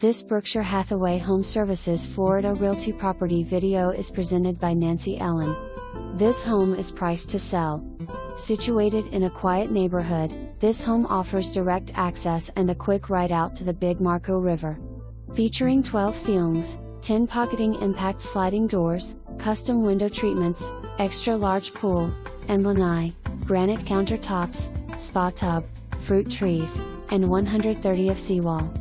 This Berkshire Hathaway HomeServices Florida Realty property video is presented by Nancy Ellen. This home is priced to sell. Situated in a quiet neighborhood, this home offers direct access and a quick ride out to the Big Marco River. Featuring 12 ceilngs, 10 pocketing impact sliding doors, custom window treatments, extra large pool and lanai, granite counter tops, spa tub, fruit trees, and 130 of seawall.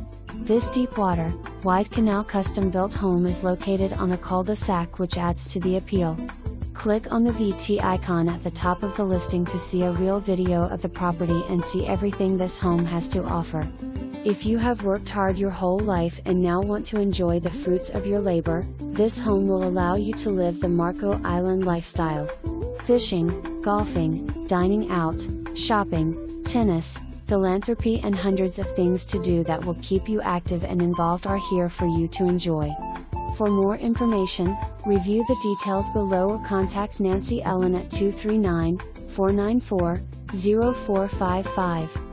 This deep water, wide Canal Custom Built Home is located on the Cul De Sac, which adds to the appeal. Click on the VT icon at the top of the listing to see a real video of the property and see everything this home has to offer. If you have worked hard your whole life and now want to enjoy the fruits of your labor, this home will allow you to live the Marco Island lifestyle. Fishing, golfing, dining out, shopping, tennis, philanthropy and hundreds of things to do that will keep you active and involved are here for you to enjoy. For more information, review the details below or contact Nancy Ellen at 239-494-0455.